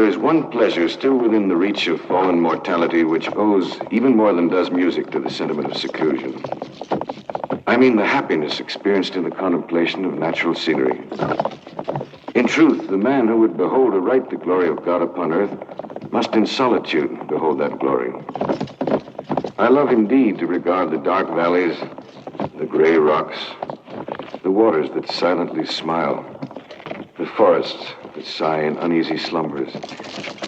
there is one pleasure still within the reach of fallen mortality which owes, even more than does music, to the sentiment of seclusion. I mean the happiness experienced in the contemplation of natural scenery. In truth, the man who would behold aright the glory of God upon earth must in solitude behold that glory. I love indeed to regard the dark valleys, the gray rocks, the waters that silently smile, the forests that sigh in uneasy slumbers,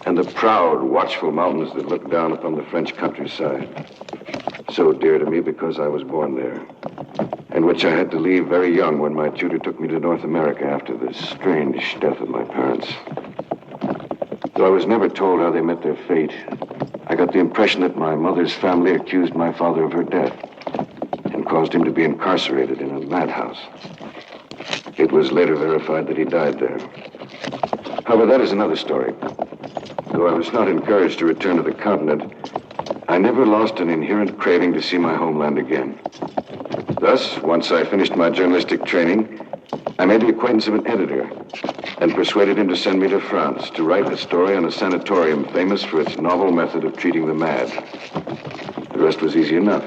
and the proud, watchful mountains that look down upon the French countryside, so dear to me because I was born there, and which I had to leave very young when my tutor took me to North America after the strange death of my parents. Though I was never told how they met their fate, I got the impression that my mother's family accused my father of her death and caused him to be incarcerated in a madhouse. It was later verified that he died there. However, that is another story. Though I was not encouraged to return to the continent, I never lost an inherent craving to see my homeland again. Thus, once I finished my journalistic training, I made the acquaintance of an editor and persuaded him to send me to France to write a story on a sanatorium famous for its novel method of treating the mad. The rest was easy enough.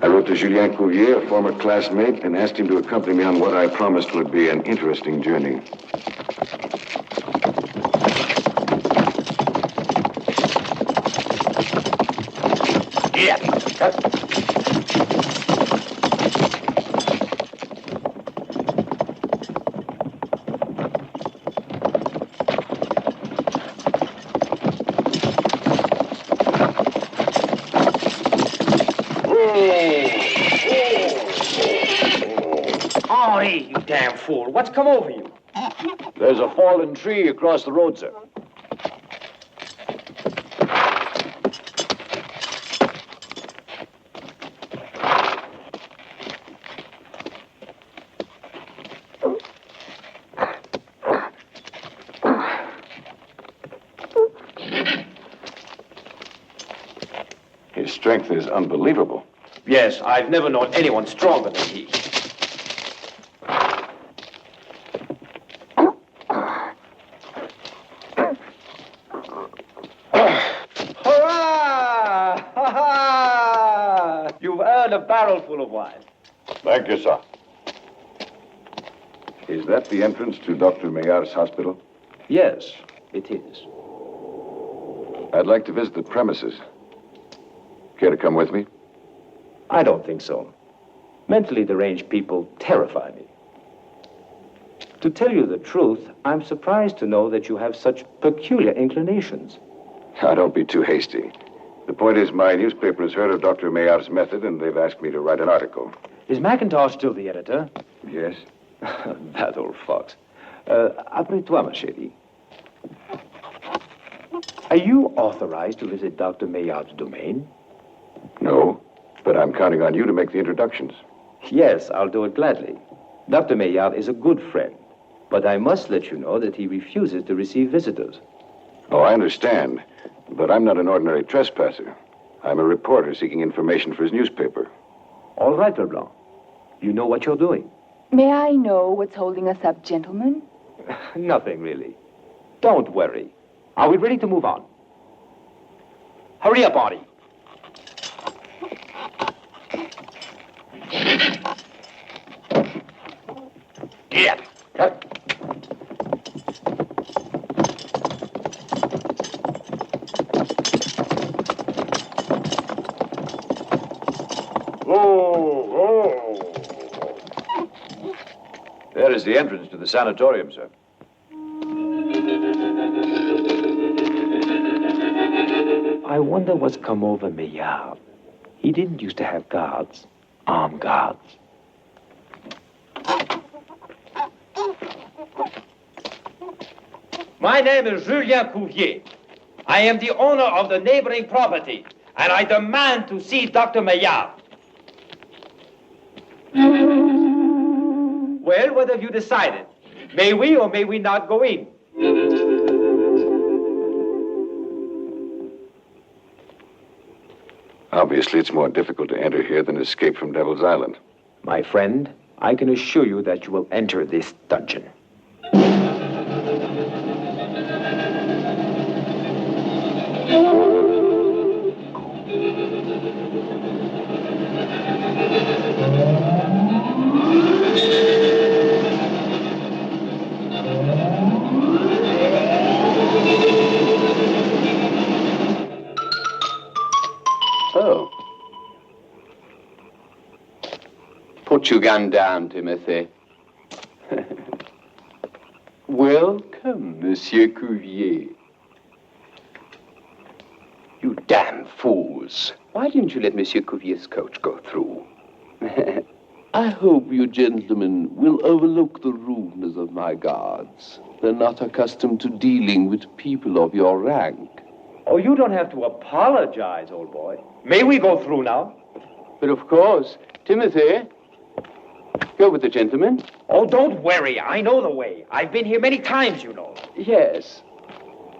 I wrote to Julien Cuvier, a former classmate, and asked him to accompany me on what I promised would be an interesting journey. Yeah. Henri, you damn fool. What's come over you? There's a fallen tree across the road, sir. His strength is unbelievable. Yes, I've never known anyone stronger than he. Hurrah! Ha-ha! You've earned a barrel full of wine. Thank you, sir. Is that the entrance to Dr. Maillard's hospital? Yes, it is. I'd like to visit the premises. Care to come with me? I don't think so. Mentally deranged people terrify me. To tell you the truth, I'm surprised to know that you have such peculiar inclinations. Now, don't be too hasty. The point is, my newspaper has heard of Dr. Maillard's method, and they've asked me to write an article. Is Mackintosh still the editor? Yes? That old fox. Après-toi, ma chérie. Are you authorized to visit Dr. Maillard's domain? No, but I'm counting on you to make the introductions. Yes, I'll do it gladly. Dr. Maillard is a good friend, but I must let you know that he refuses to receive visitors. Oh, I understand, but I'm not an ordinary trespasser. I'm a reporter seeking information for his newspaper. All right, Leblanc. You know what you're doing. May I know what's holding us up, gentlemen? Nothing, really. Don't worry. Are we ready to move on? Hurry up, Artie. Yeah. There is the entrance to the sanatorium, sir. I wonder what's come over Maillard. He didn't used to have guards, armed guards. My name is Julien Cuvier. I am the owner of the neighboring property, and I demand to see Dr. Maillard. Well, what have you decided? May we or may we not go in? Obviously, it's more difficult to enter here than escape from Devil's Island. My friend, I can assure you that you will enter this dungeon. Oh. Put your gun down, Timothy. Welcome, Monsieur Cuvier. You damn fools. Why didn't you let Monsieur Cuvier's coach go through? I hope you gentlemen will overlook the rudeness of my guards. They're not accustomed to dealing with people of your rank. Oh, you don't have to apologize, old boy. May we go through now? But of course, Timothy, go with the gentleman. Oh, don't worry. I know the way. I've been here many times, you know. Yes,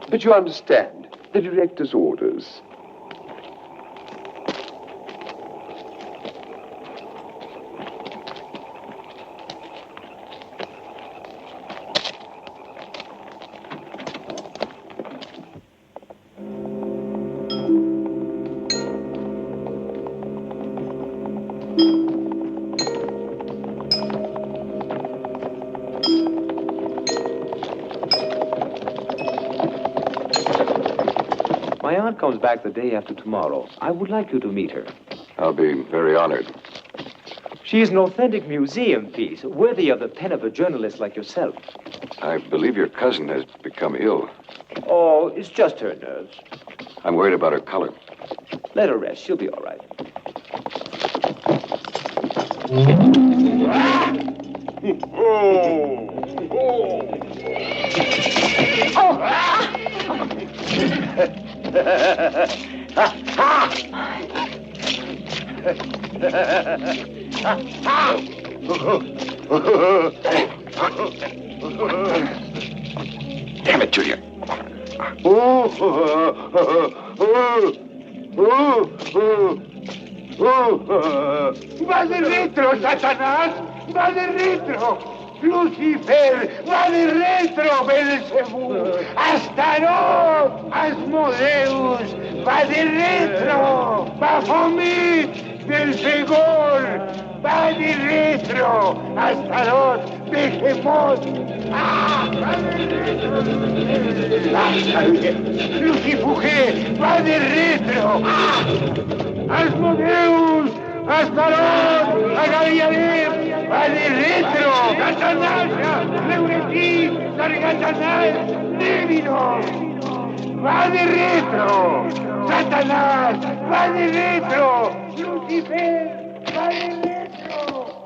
but you understand the director's orders. My aunt comes back the day after tomorrow. I would like you to meet her. I'll be very honored. She is an authentic museum piece, worthy of the pen of a journalist like yourself. I believe your cousin has become ill. Oh, it's just her nerves. I'm worried about her color. Let her rest. She'll be all right. Damn it, Julia. ¡Va de retro, Satanás! ¡Va de retro! ¡Lucifer! ¡Va de retro, Belcebú! ¡Astarot! ¡Asmodeus! ¡Va de retro! ¡Baphomet! ¡Belfegor! ¡Va de retro! ¡Astarot! ¡Behemoth! ¡Ah! ¡Va de retro! ¡Lucifuge! ¡Va de retro! ¡Ah! ¡Asmodeus! ¡Astarot! ¡Agaliader! ¡Va de retro! ¡Satanás! ¡Leuretí! ¡Sargatanás! ¡Névino! ¡Va de retro! ¡Satanás! ¡Va de retro! ¡Lucifer! ¡Va de retro!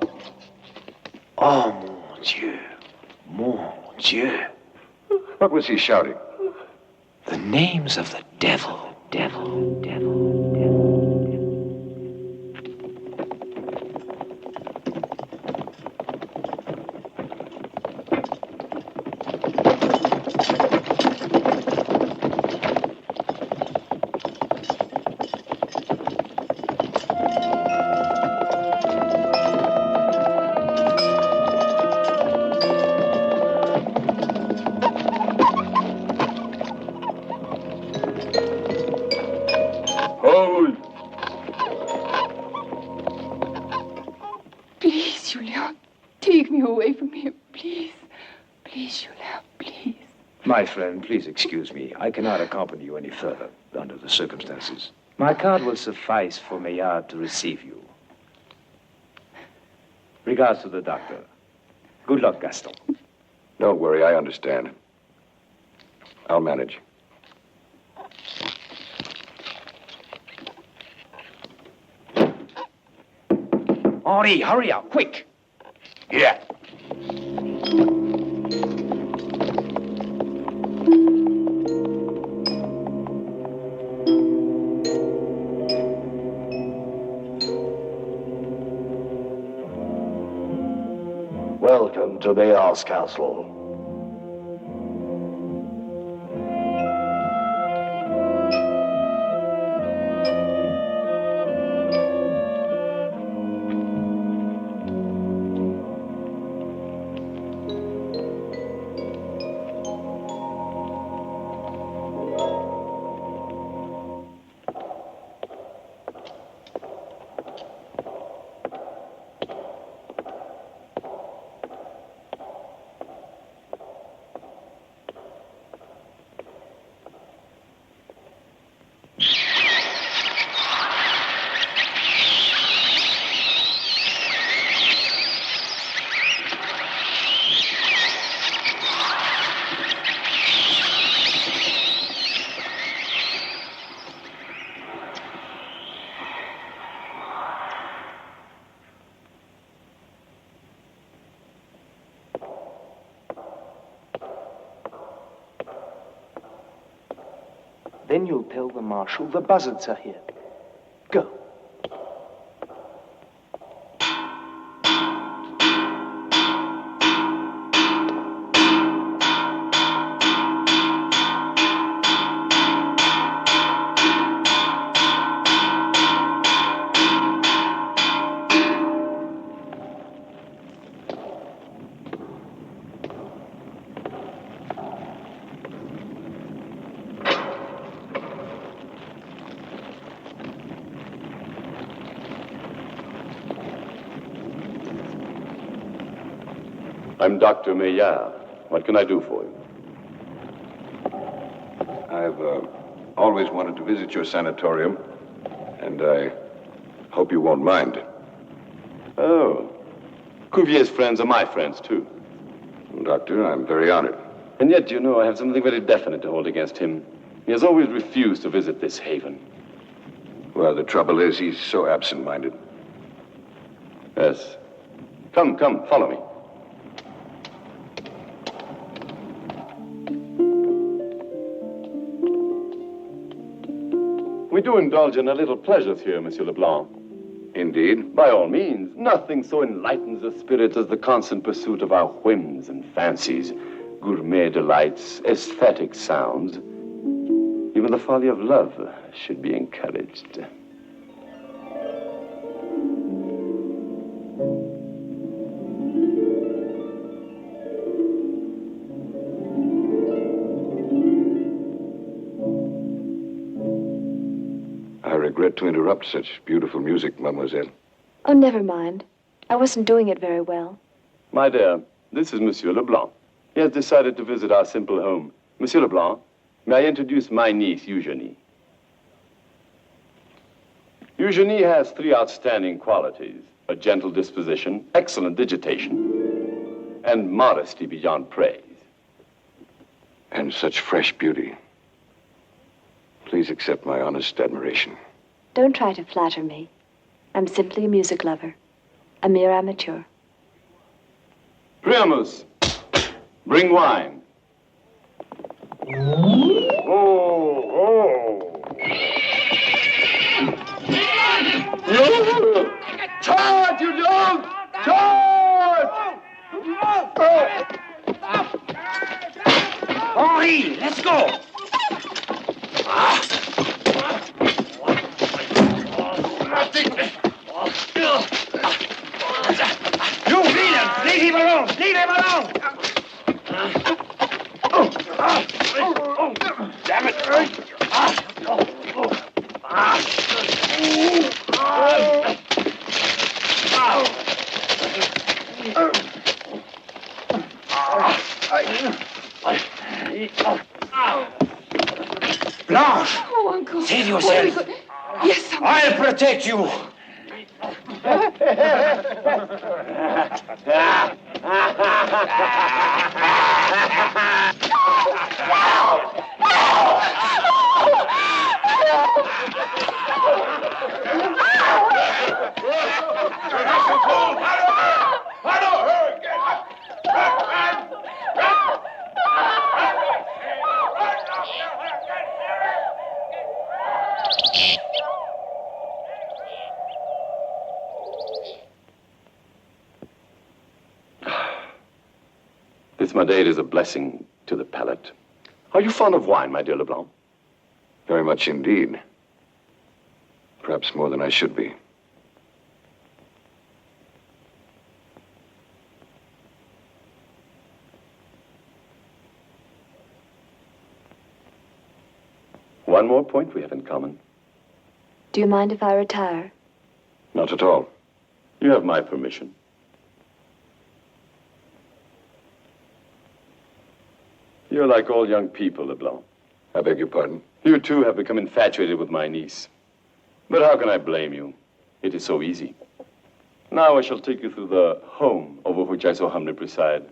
Oh, mon Dieu. Mon Dieu. What was he shouting? The names of the devil. Devil, devil, devil. Please, Julien, take me away from here, please. Please, Julien, please. My friend, please excuse me. I cannot accompany you any further under the circumstances. My card will suffice for Maillard to receive you. Regards to the doctor. Good luck, Gaston. Don't worry, I understand. I'll manage. Henri, hurry up, quick. Yeah. Welcome to Maillard's castle. Then you'll tell the marshal the buzzards are here. Go. I'm Dr. Maillard. What can I do for you? I've always wanted to visit your sanatorium, and I hope you won't mind. Oh. Cuvier's friends are my friends, too. Doctor, I'm very honored. And yet, you know, I have something very definite to hold against him. He has always refused to visit this haven. Well, the trouble is, he's so absent-minded. Yes. Come, follow me. We do indulge in a little pleasures here, Monsieur Leblanc. Indeed? By all means. Nothing so enlightens the spirit as the constant pursuit of our whims and fancies, gourmet delights, aesthetic sounds. Even the folly of love should be encouraged. I regret to interrupt such beautiful music, mademoiselle. Oh, never mind. I wasn't doing it very well. My dear, this is Monsieur Leblanc. He has decided to visit our simple home. Monsieur Leblanc, may I introduce my niece, Eugenie? Eugenie has 3 outstanding qualities: a gentle disposition, excellent digitation, and modesty beyond praise. And such fresh beauty. Please accept my honest admiration. Don't try to flatter me. I'm simply a music lover. A mere amateur. Priamus, bring wine. Charge, you dog! Charge! Henri, let's go! You villain! Leave him alone! Leave him alone! Damn it! Blanche! Oh, Uncle. Save yourself. Yes, Uncle. I'll protect you. This Madeira is a blessing to the palate. Are you fond of wine, my dear Leblanc? Very much indeed. Perhaps more than I should be. One more point we have in common. Do you mind if I retire? Not at all. You have my permission. You're like all young people, Leblanc. I beg your pardon? You, too, have become infatuated with my niece. But how can I blame you? It is so easy. Now I shall take you through the home over which I so humbly preside.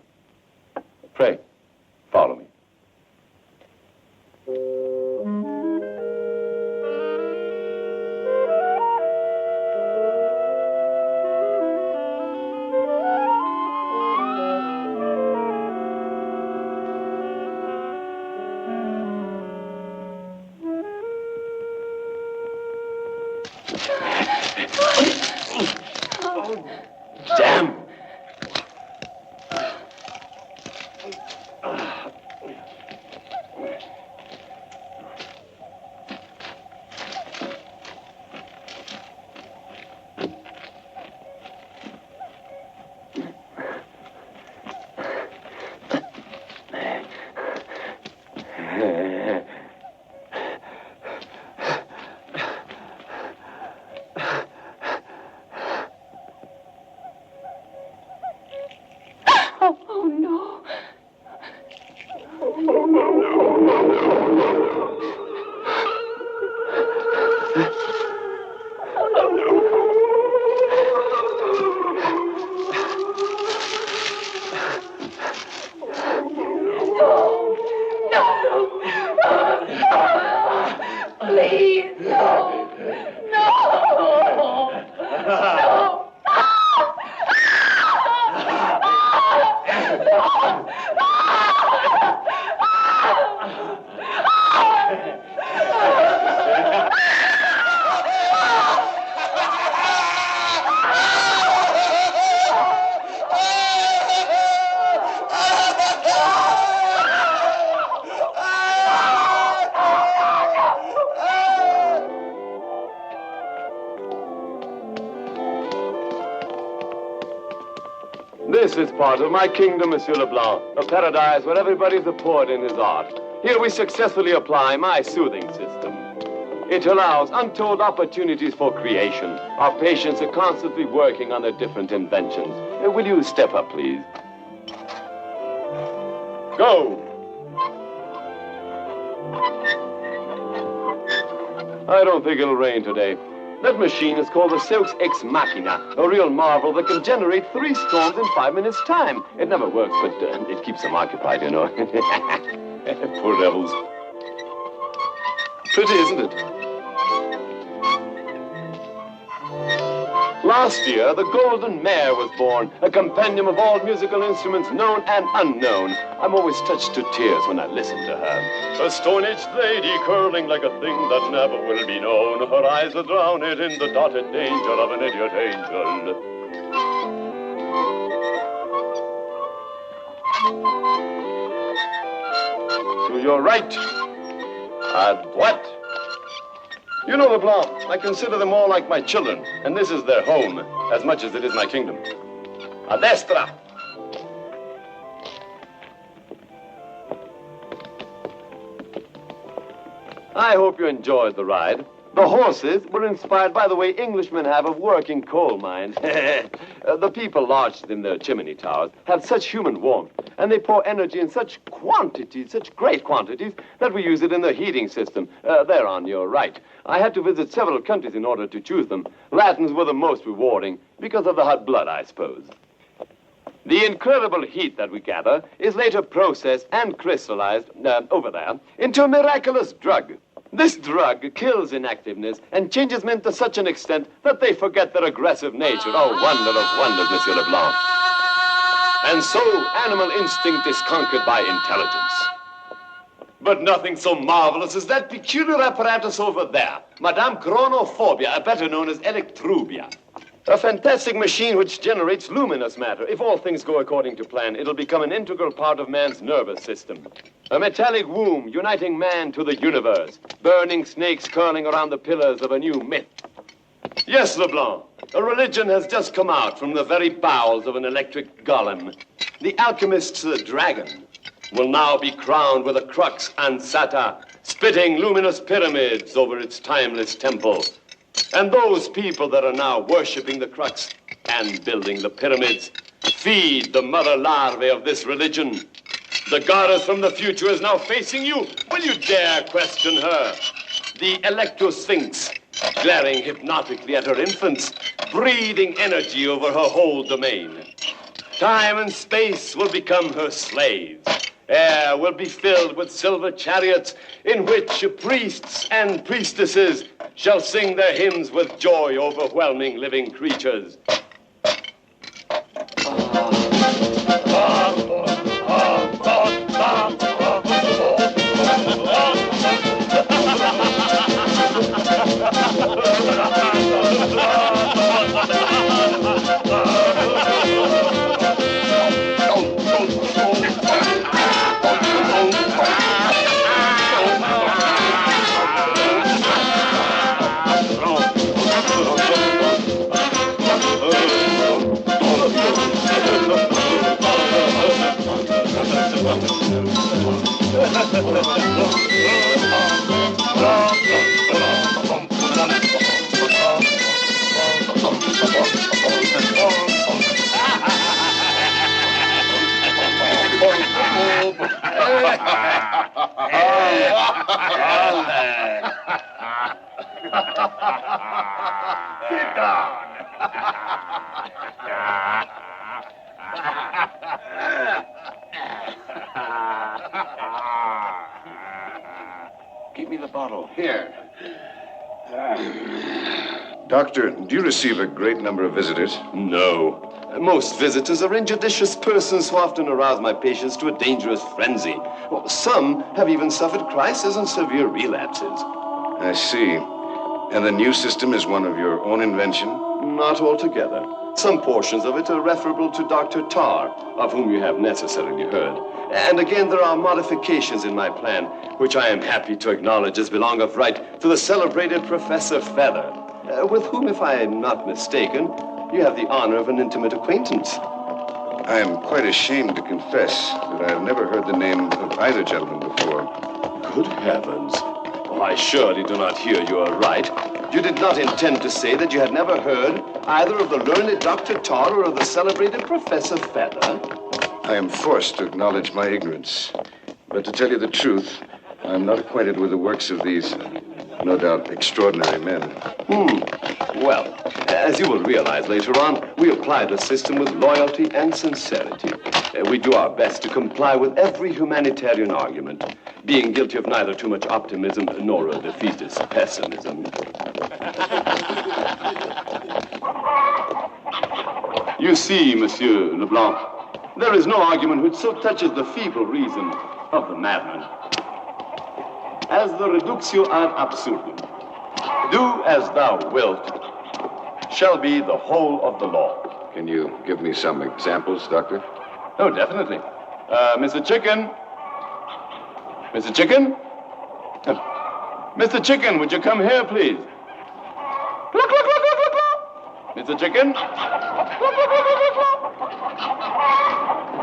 Pray, follow me. This is part of my kingdom, Monsieur Leblanc, a paradise where everybody's a poet in his art. Here we successfully apply my soothing system. It allows untold opportunities for creation. Our patients are constantly working on their different inventions. Will you step up, please? Go! I don't think it'll rain today. That machine is called the Seux Ex Machina, a real marvel that can generate 3 storms in 5 minutes' time. It never works, but it keeps them occupied, you know. Poor devils. Pretty, isn't it? Last year, the Golden Mare was born, a compendium of all musical instruments known and unknown. I'm always touched to tears when I listen to her. A stone-aged lady curling like a thing that never will be known. Her eyes are drowned in the dotted danger of an idiot angel. To your right. A what? You know, Leblanc, I consider them all like my children, and this is their home, as much as it is my kingdom. A destra! I hope you enjoyed the ride. The horses were inspired by the way Englishmen have of working coal mines. The people lodged in their chimney towers have such human warmth, and they pour energy in such quantities, such great quantities, that we use it in the heating system. There on your right. I had to visit several countries in order to choose them. Latins were the most rewarding, because of the hot blood, I suppose. The incredible heat that we gather is later processed and crystallized, over there, into a miraculous drug. This drug kills inactiveness and changes men to such an extent that they forget their aggressive nature. Oh, wonder of wonders, Monsieur Leblanc. And so, animal instinct is conquered by intelligence. But nothing so marvelous as that peculiar apparatus over there, Madame Chronophobia, better known as Electrubia. A fantastic machine which generates luminous matter. If all things go according to plan, it'll become an integral part of man's nervous system. A metallic womb uniting man to the universe. Burning snakes curling around the pillars of a new myth. Yes, Leblanc, a religion has just come out from the very bowels of an electric golem. The alchemist's dragon will now be crowned with a crux ansata, spitting luminous pyramids over its timeless temple. And those people that are now worshipping the crux and building the pyramids feed the mother larvae of this religion. The goddess from the future is now facing you. Will you dare question her? The Electro-Sphinx, glaring hypnotically at her infants, breathing energy over her whole domain. Time and space will become her slaves. Air will be filled with silver chariots in which priests and priestesses shall sing their hymns with joy overwhelming living creatures. Sit down. Give me the bottle. Here. Doctor, do you receive a great number of visitors? No. Most visitors are injudicious persons who often arouse my patients to a dangerous frenzy. Well, some have even suffered crises and severe relapses. I see. And the new system is one of your own invention? Not altogether. Some portions of it are referable to Dr. Tarr, of whom you have necessarily heard. And again, there are modifications in my plan, which I am happy to acknowledge as belong of right to the celebrated Professor Fether, with whom, if I am not mistaken, you have the honor of an intimate acquaintance. I am quite ashamed to confess that I have never heard the name of either gentleman before. Good heavens. Oh, I surely do not hear you aright. You did not intend to say that you had never heard either of the learned Dr. Tarr or of the celebrated Professor Fether? I am forced to acknowledge my ignorance. But to tell you the truth, I am not acquainted with the works of these, no doubt, extraordinary men. Well, as you will realize later on, we apply the system with loyalty and sincerity. We do our best to comply with every humanitarian argument, being guilty of neither too much optimism nor a defeatist pessimism. You see, Monsieur Leblanc, there is no argument which so touches the feeble reason of the madman as the reductio ad absurdum. Do as thou wilt shall be the whole of the law. Can you give me some examples, Doctor? Oh, definitely. Mr. Chicken? Mr. Chicken? Mr. Chicken, would you come here, please? Cluck, cluck, cluck, cluck, cluck. Mr. Chicken? Cluck, cluck, cluck, cluck, cluck.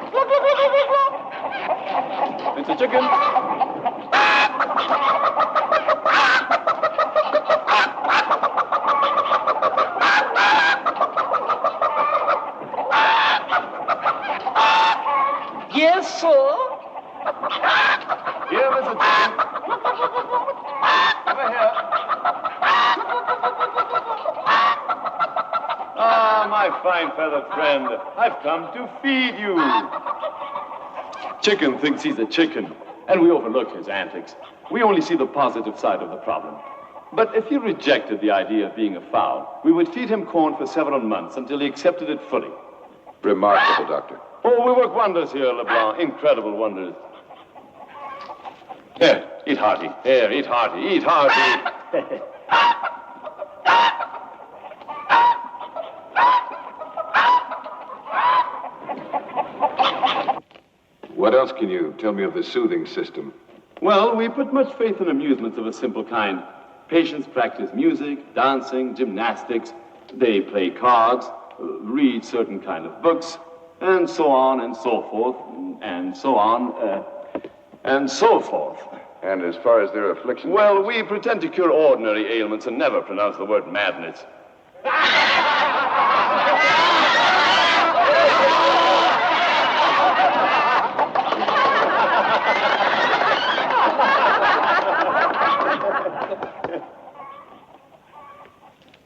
Cluck, cluck, cluck, cluck, cluck. Mr. Chicken? Yes, sir. Here, Mr. Chicken. Over here. Ah, my fine feathered friend, I've come to feed you. Chicken thinks he's a chicken, and we overlook his antics. We only see the positive side of the problem. But if he rejected the idea of being a fowl, we would feed him corn for several months until he accepted it fully. Remarkable, Doctor. Oh, we work wonders here, Leblanc. Incredible wonders. Here, eat hearty. Here, eat hearty. Eat hearty. What else can you tell me of the soothing system? Well, we put much faith in amusements of a simple kind. Patients practice music, dancing, gymnastics. They play cards, read certain kind of books, and so on and so forth, and so on, and so forth. And as far as their afflictions? Well, we pretend to cure ordinary ailments and never pronounce the word madness.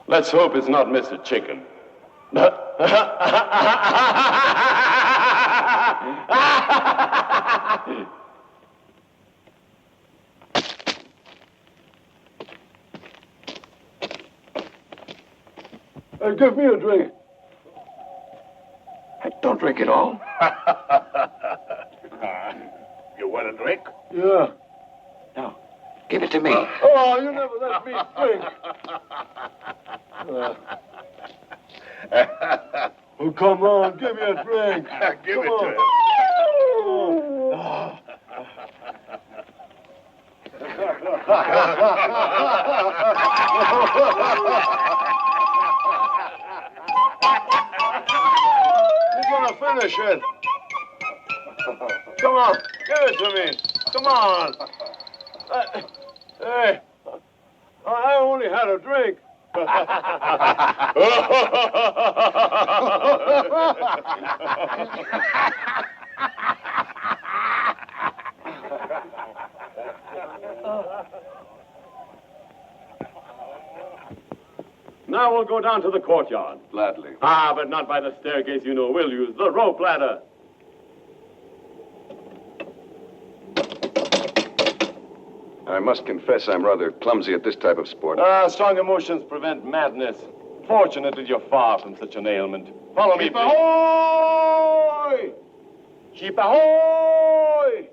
Let's hope it's not Mr. Chicken. Give me a drink. Don't drink it all. You want a drink? Yeah. No. Give it to me. Oh, you never let me drink. Oh, come on, give me a drink. Give it to him. He's gonna finish it. Come on, give it to me. Come on. Hey, I only had a drink. Now we'll go down to the courtyard. Gladly. Ah, but not by the staircase, you know. We'll use the rope ladder. I must confess I'm rather clumsy at this type of sport. Strong emotions prevent madness. Fortunately, you're far from such an ailment. Follow me, Sheep please. ahoy! Sheep ahoy!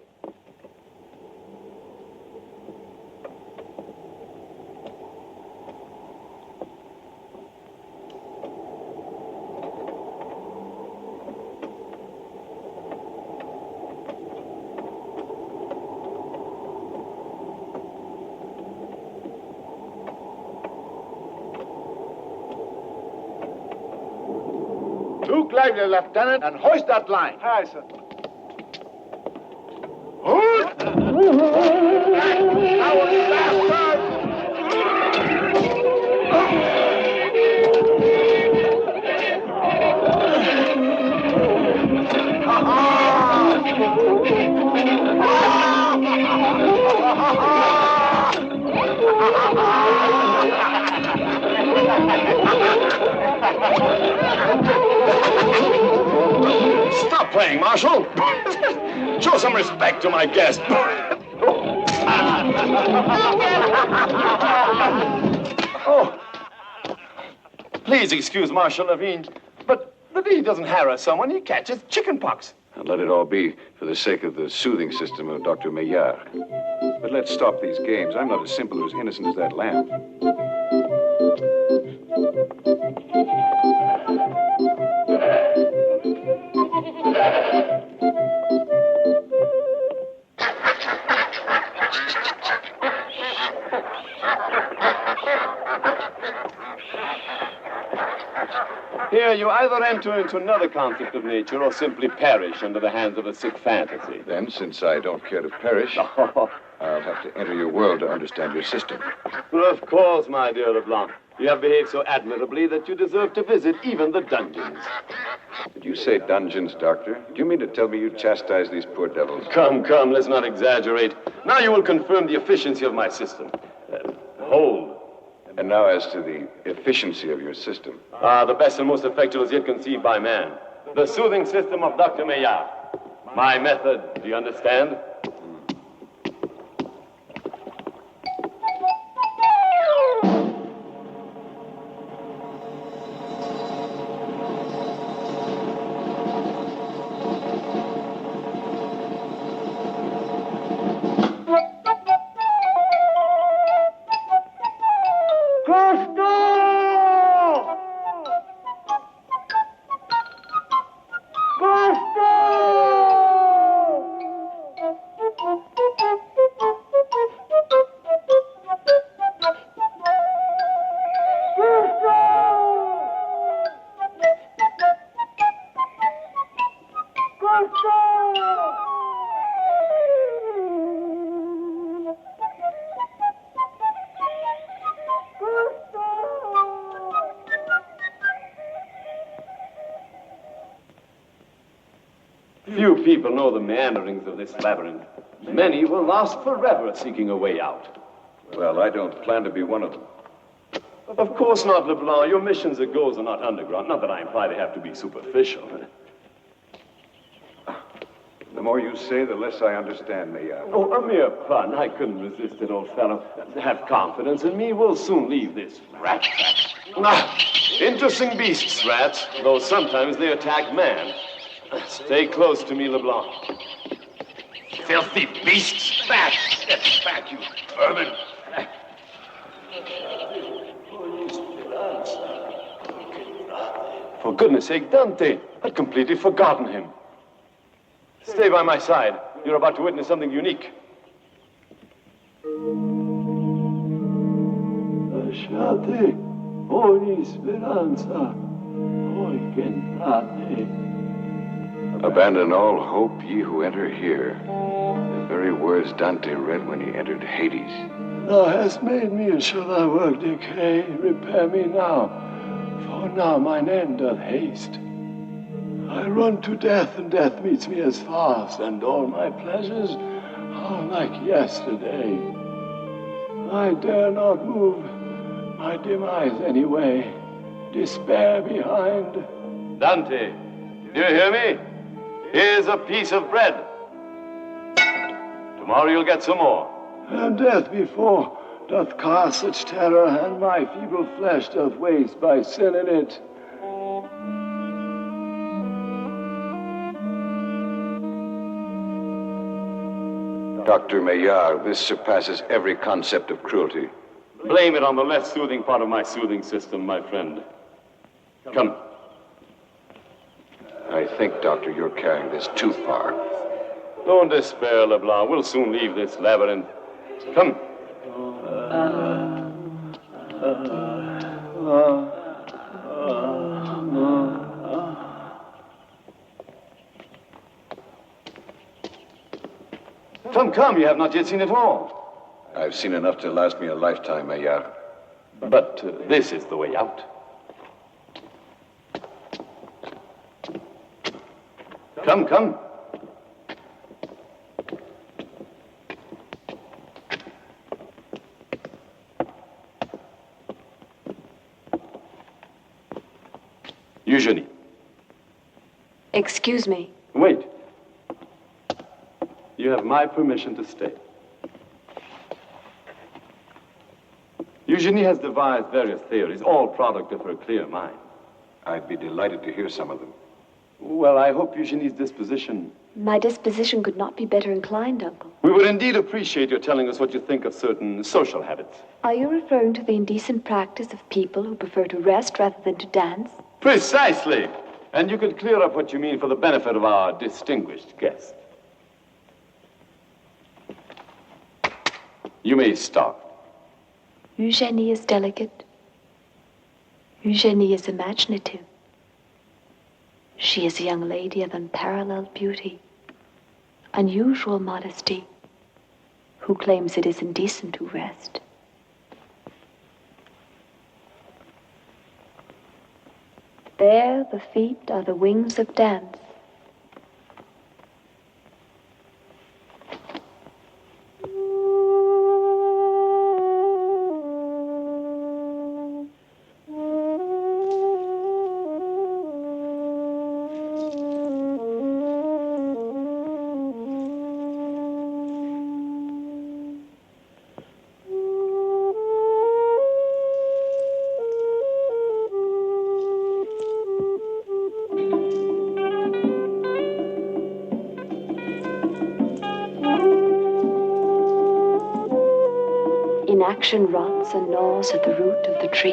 Look lively, Lieutenant, and hoist that line. Aye, sir. Hold! Cowardly bastard! Stop playing, Marshal. Show some respect to my guest. Oh. Please excuse Marshal Levine, but the bee doesn't harass someone. He catches chicken pox. And let it all be for the sake of the soothing system of Dr. Maillard. But let's stop these games. I'm not as simple or as innocent as that lamb. Here, you either enter into another concept of nature or simply perish under the hands of a sick fantasy. Then, since I don't care to perish, I'll have to enter your world to understand your system. Well, of course, my dear Leblanc. You have behaved so admirably that you deserve to visit even the dungeons. Did you say dungeons, Doctor? Do you mean to tell me you chastise these poor devils? Come, let's not exaggerate. Now you will confirm the efficiency of my system. Hold. And now as to the efficiency of your system. The best and most effective as yet conceived by man. The soothing system of Dr. Maillard. My method, do you understand? Few people know the meanderings of this labyrinth. Many will last forever seeking a way out. Well, I don't plan to be one of them. Of course not, Leblanc. Your missions and goals are not underground. Not that I imply they have to be superficial. The more you say, the less I understand, Maillard. Oh, a mere pun. I couldn't resist it, old fellow. Have confidence in me. We'll soon leave this rat trap. Interesting beasts, rats, though sometimes they attack man. Stay close to me, Leblanc. Filthy beasts! Back! Get back, you vermin! For goodness sake, Dante, I'd completely forgotten him. Stay by my side. You're about to witness something unique. Lasciate ogni speranza, voi che entrate. Abandon all hope, ye who enter here. The very words Dante read when he entered Hades. Thou hast made me, and shall thy work decay? Repair me now, for now mine end doth haste. I run to death, and death meets me as fast, and all my pleasures are like yesterday. I dare not move my demise anyway. Despair behind. Dante, do you hear me? Here's a piece of bread. Tomorrow you'll get some more. And death before doth cast such terror, and my feeble flesh doth waste by sin in it. Dr. Maillard, this surpasses every concept of cruelty. Blame it on the less soothing part of my soothing system, my friend. Come. I think, Doctor, you're carrying this too far. Don't despair, Leblanc. We'll soon leave this labyrinth. Come. Come, you have not yet seen it all. I've seen enough to last me a lifetime, Maillard. But this is the way out. Come. Eugenie. Excuse me. Wait. You have my permission to stay. Eugenie has devised various theories, all product of her clear mind. I'd be delighted to hear some of them. Well, I hope Eugenie's disposition... My disposition could not be better inclined, Uncle. We would indeed appreciate your telling us what you think of certain social habits. Are you referring to the indecent practice of people who prefer to rest rather than to dance? Precisely. And you could clear up what you mean for the benefit of our distinguished guest. You may start. Eugenie is delicate. Eugenie is imaginative. She is a young lady of unparalleled beauty, unusual modesty, who claims it is indecent to rest. There, the feet are the wings of dance. Inaction rots and gnaws at the root of the tree.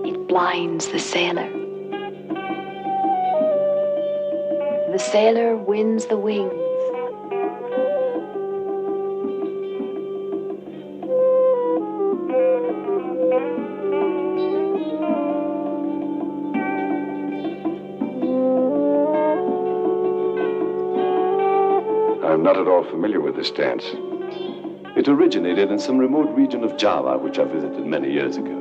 It blinds the sailor. The sailor wins the wings. I'm not at all familiar with this dance. It originated in some remote region of Java, which I visited many years ago.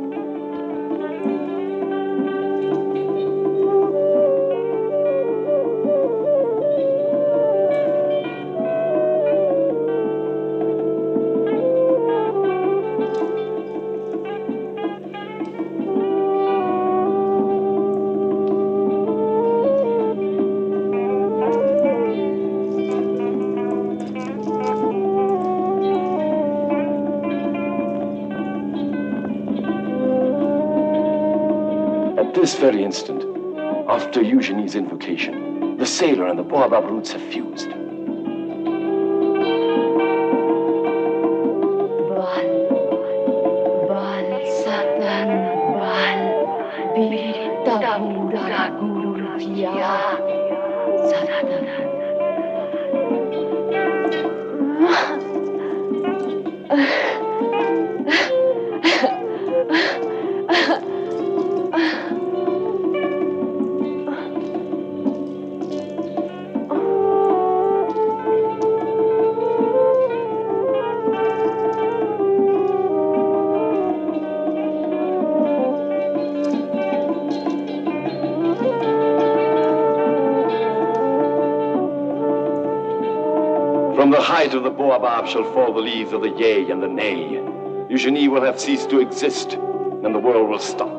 This very instant, after Eugenie's invocation, the sailor and the baobab roots have fused. From the height of the baobab shall fall the leaves of the yea and the nay. Eugenie will have ceased to exist, and the world will stop.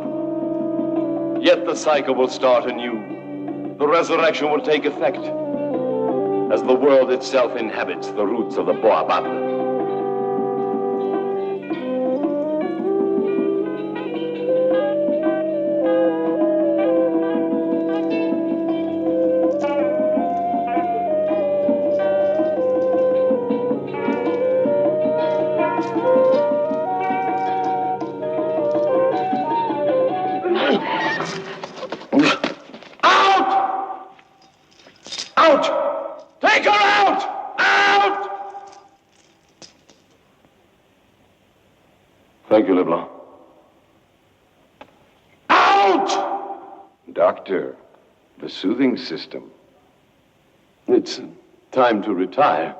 Yet the cycle will start anew. The resurrection will take effect as the world itself inhabits the roots of the baobab. Thank you, Leblanc. Out! Doctor, the soothing system. It's time to retire.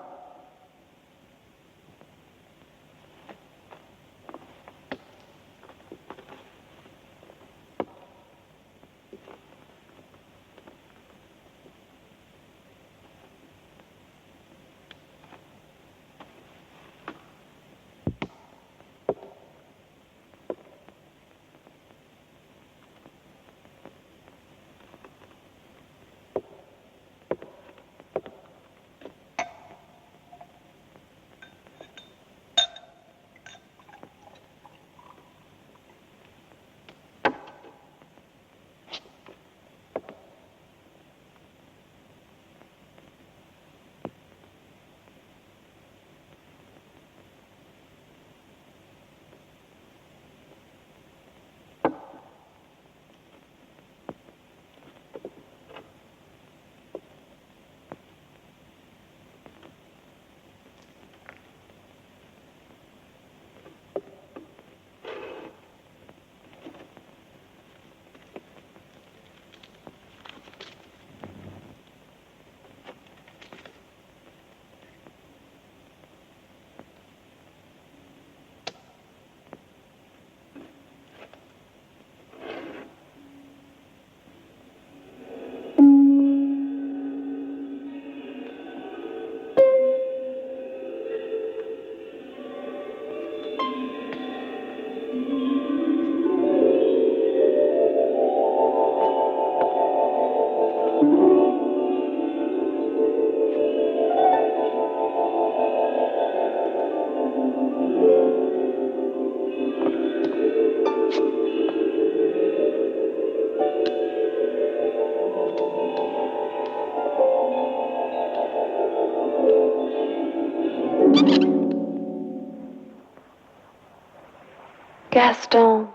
Gaston.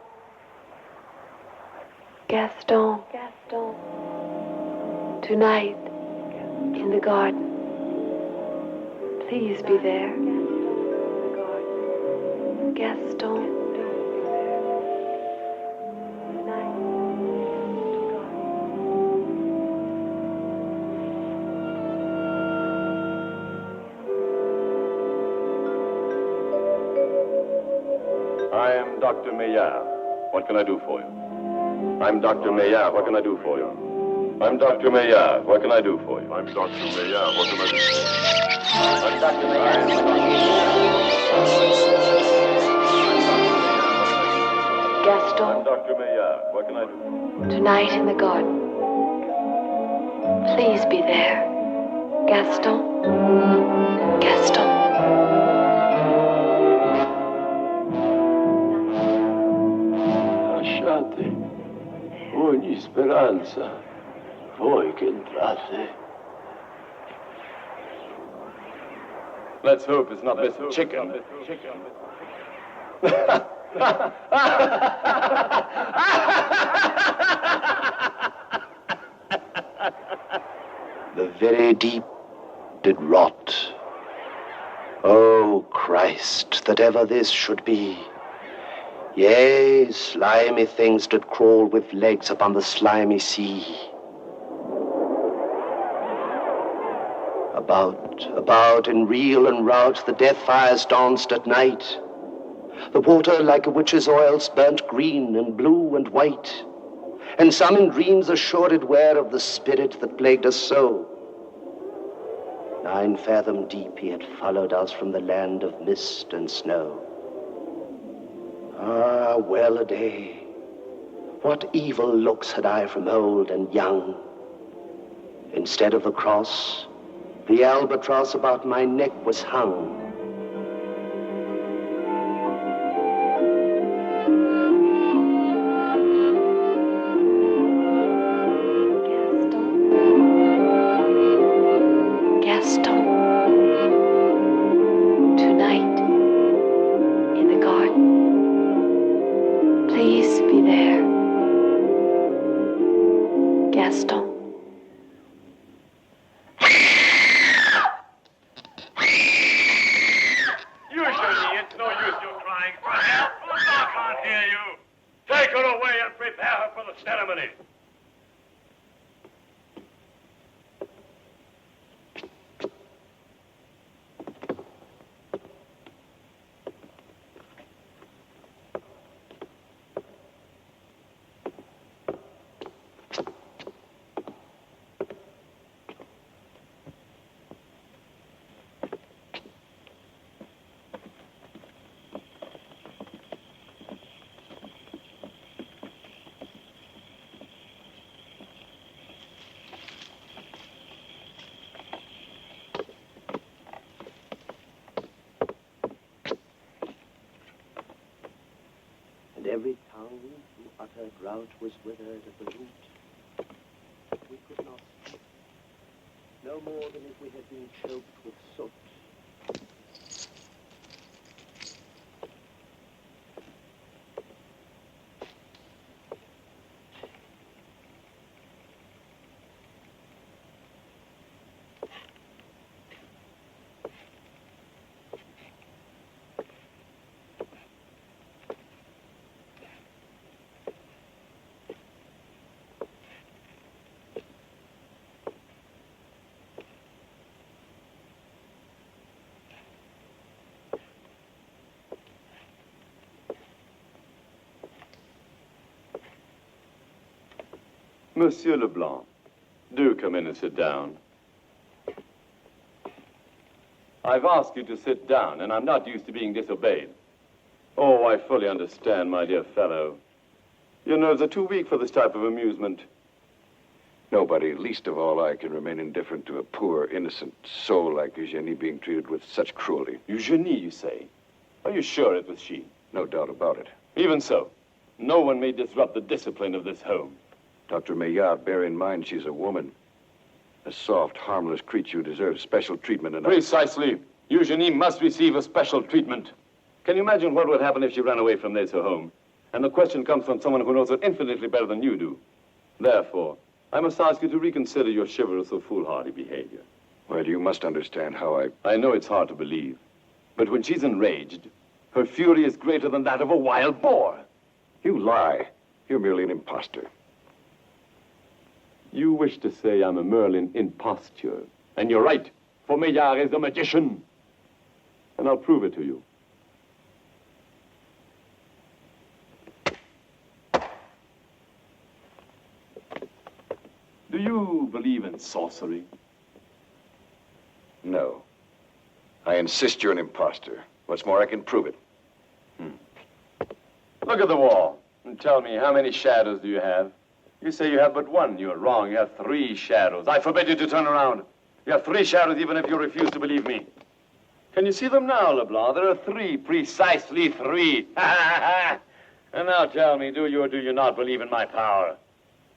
Gaston. Gaston. Tonight, in the garden. Please be there. Gaston. I am Dr. Maillard. What can I do for you? I'm Dr. Maillard. What can I do for you? I'm Dr. Maillard. What can I do for you? I'm Dr. Maillard. What can I do for you? I'm Dr. Maillard. Gaston. I'm Dr. Maillard. What can I do for you? Tonight in the garden. Please be there. Gaston. Gaston. Lasciate ogni speranza, voi che entrate. Let's hope it's not this chicken. The very deep did rot. O Christ, that ever this should be. Yea, slimy things did crawl with legs upon the slimy sea. About, in reel and rout, the death fires danced at night. The water, like a witch's oils, burnt green and blue and white. And some in dreams assured were of the spirit that plagued us so. 9 fathom deep he had followed us from the land of mist and snow. Ah, well a day. What evil looks had I from old and young. Instead of the cross, the albatross about my neck was hung. Every tongue who uttered drought was withered at the root. We could not speak, no more than if we had been choked with soot. Monsieur Leblanc, do come in and sit down. I've asked you to sit down, and I'm not used to being disobeyed. Oh, I fully understand, my dear fellow. Your nerves are too weak for this type of amusement. Nobody, least of all I, can remain indifferent to a poor, innocent soul like Eugenie being treated with such cruelty. Eugenie, you say? Are you sure it was she? No doubt about it. Even so, no one may disrupt the discipline of this home. Dr. Maillard, bear in mind she's a woman. A soft, harmless creature who deserves special treatment and... Precisely. Eugenie must receive a special treatment. Can you imagine what would happen if she ran away from this her home? And the question comes from someone who knows it infinitely better than you do. Therefore, I must ask you to reconsider your chivalrous or foolhardy behavior. Well, you must understand how I know it's hard to believe, but when she's enraged, her fury is greater than that of a wild boar. You lie. You're merely an imposter. You wish to say I'm a Merlin imposture. And you're right, for Maillard is a magician. And I'll prove it to you. Do you believe in sorcery? No. I insist you're an imposter. What's more, I can prove it. Look at the wall and tell me, how many shadows do you have? You say you have but one. You're wrong. You have 3 shadows. I forbid you to turn around. You have 3 shadows even if you refuse to believe me. Can you see them now, LeBlanc? There are 3, precisely 3. And now tell me, do you or do you not believe in my power?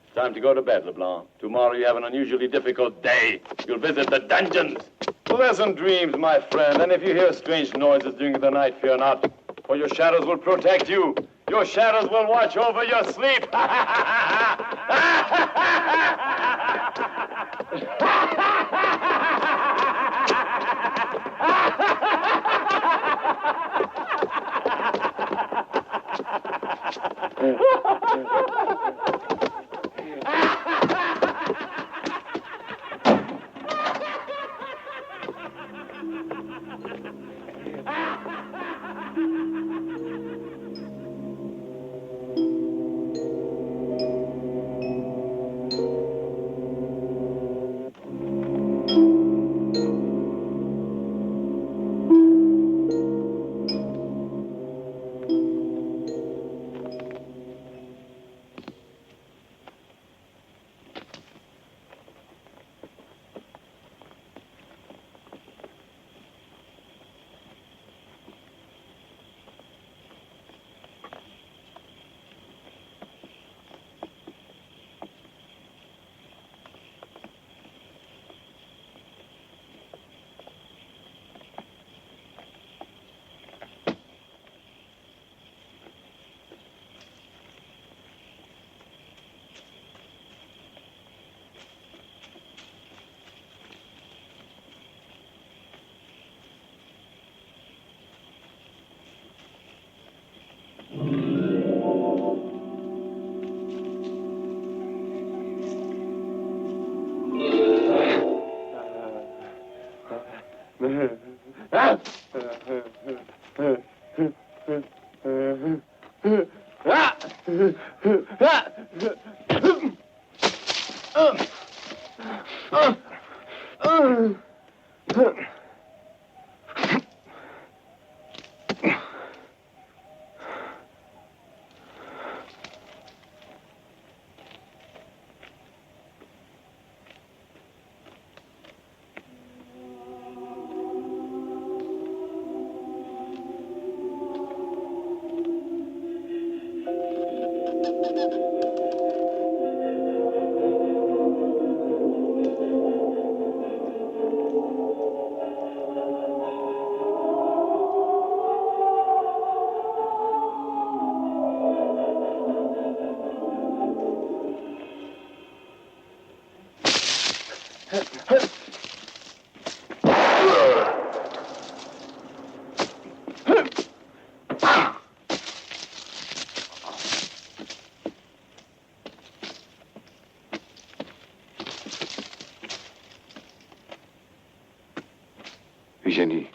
It's time to go to bed, LeBlanc. Tomorrow you have an unusually difficult day. You'll visit the dungeons. Pleasant dreams, my friend. And if you hear strange noises during the night, fear not, for your shadows will protect you. Your shadows will watch over your sleep. Eugenie.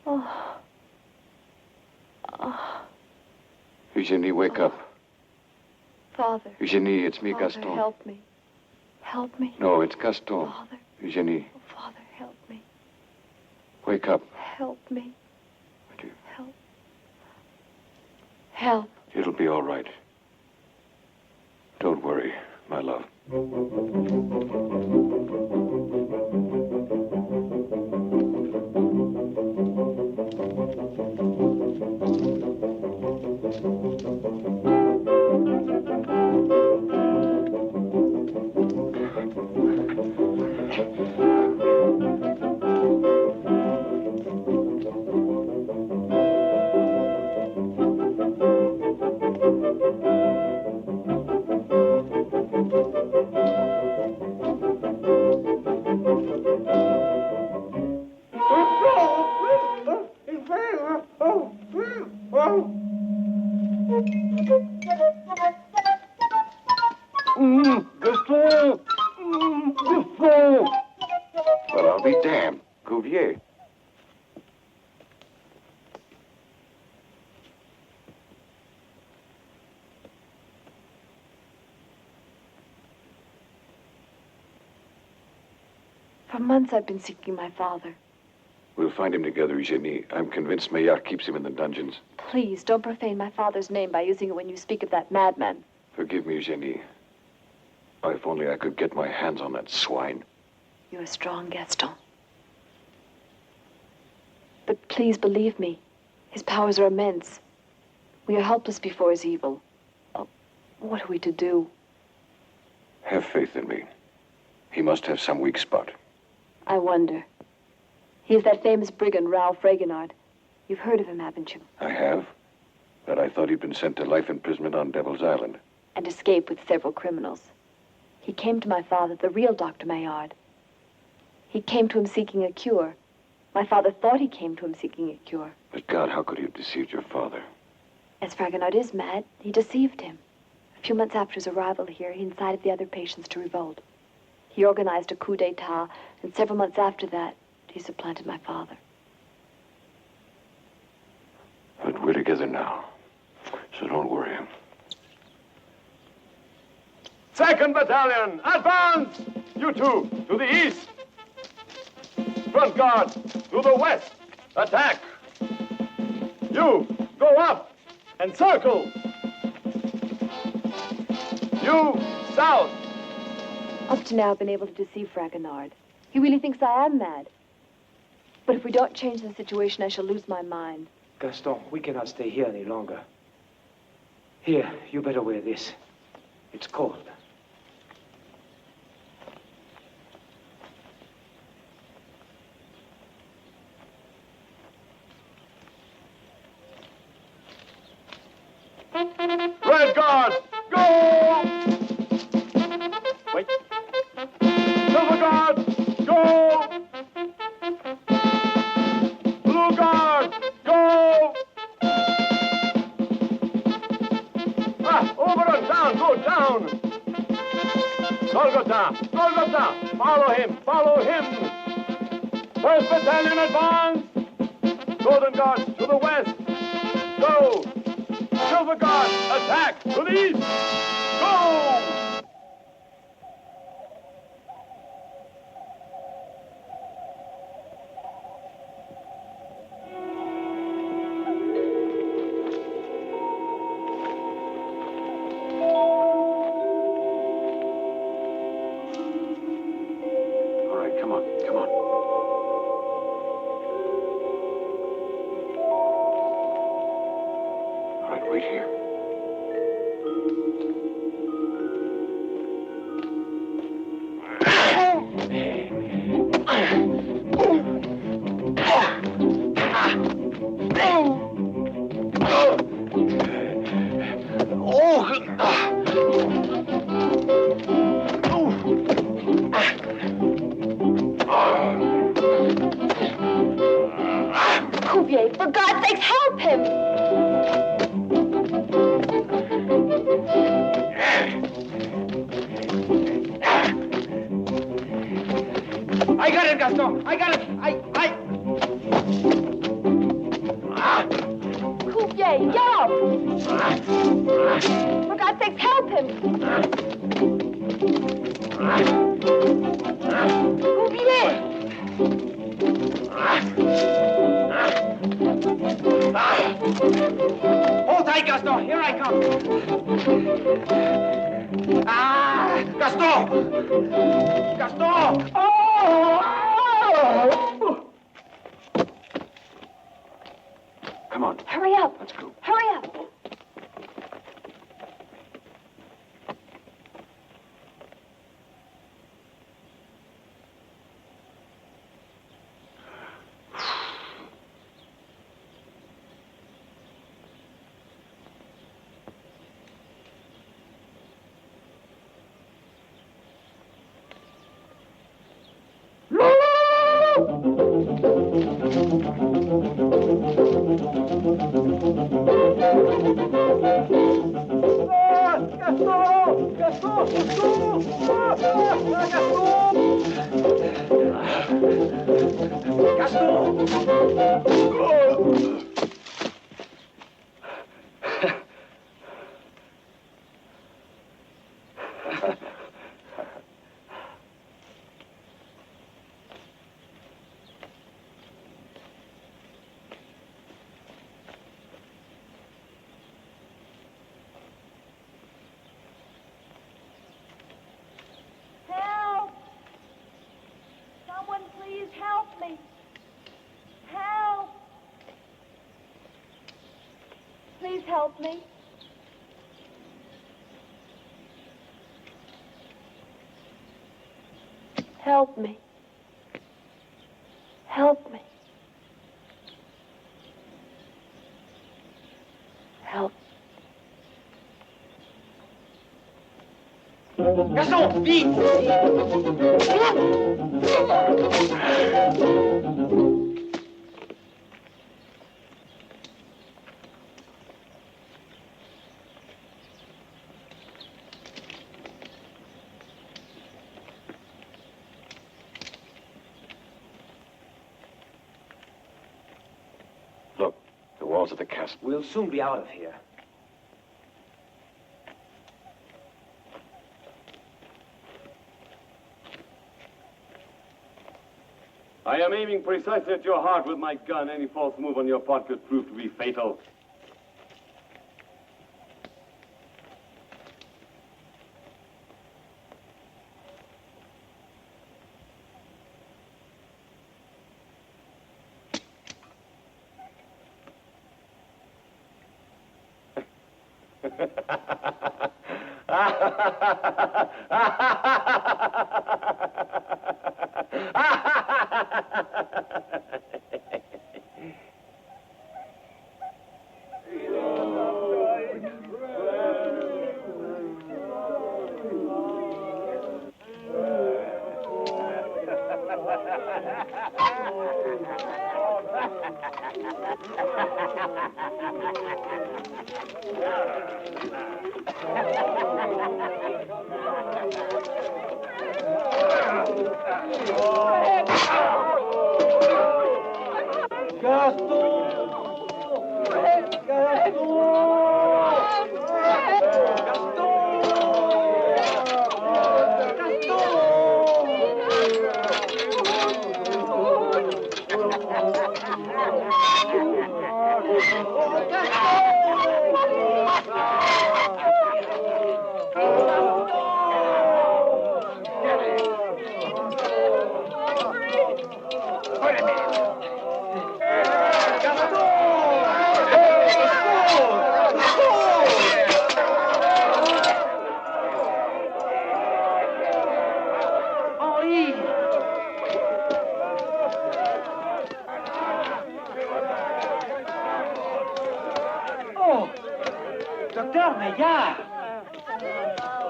Oh. Eugenie, wake up. Father. Eugenie, it's me, Father, Gaston. help me. Help me. No, it's Gaston. Father. Eugenie. Oh, Father, help me. Wake up. Help me. Would you? Help. Help. It'll be all right. Don't worry, my love. For months I've been seeking my father. We'll find him together, Eugenie. I'm convinced Maillard keeps him in the dungeons. Please, don't profane my father's name by using it when you speak of that madman. Forgive me, Eugenie. Oh, if only I could get my hands on that swine. You're strong, Gaston. But please believe me, his powers are immense. We are helpless before his evil. Oh, what are we to do? Have faith in me. He must have some weak spot. I wonder. He is that famous brigand, Ralph Fragonard. You've heard of him, haven't you? I have. But I thought he'd been sent to life imprisonment on Devil's Island. And escaped with several criminals. He came to my father, the real Dr. Maillard. He came to him seeking a cure. My father thought he came to him seeking a cure. But God, how could he have deceived your father? As Fragonard is mad, he deceived him. A few months after his arrival here, he incited the other patients to revolt. He organized a coup d'etat, and several months after that, he supplanted my father. But we're together now, so don't worry. Second Battalion, advance! You two, to the east. Front guard, to the west. Attack! You, go up and circle. You, south. Up to now, I've been able to deceive Fragonard. He really thinks I am mad. But if we don't change the situation, I shall lose my mind. Gaston, we cannot stay here any longer. Here, you better wear this. It's cold. Red guard, go! Wait. Silver guard, go! Blue guard, go! Over and down, go down! Golgotha, Golgotha, follow him! First Battalion, advance! Golden Guard, to the west! Go! Silver Guard, attack! To the east! Go! All right, come on. All right, wait here. Cuvier, for God's sakes, help him! I got it, Gaston! I got it! Cuvier, get up! For God's sakes, help him! Cuvier! Hold tight, Gaston! Here I come! Gaston! Gaston! Come on. Hurry up! Let's go. Hurry up! help me? Help me. Help me. Help. Garçon, vite! Look, the walls of the castle. We'll soon be out of here. I am aiming precisely at your heart with my gun. Any false move on your part could prove to be fatal.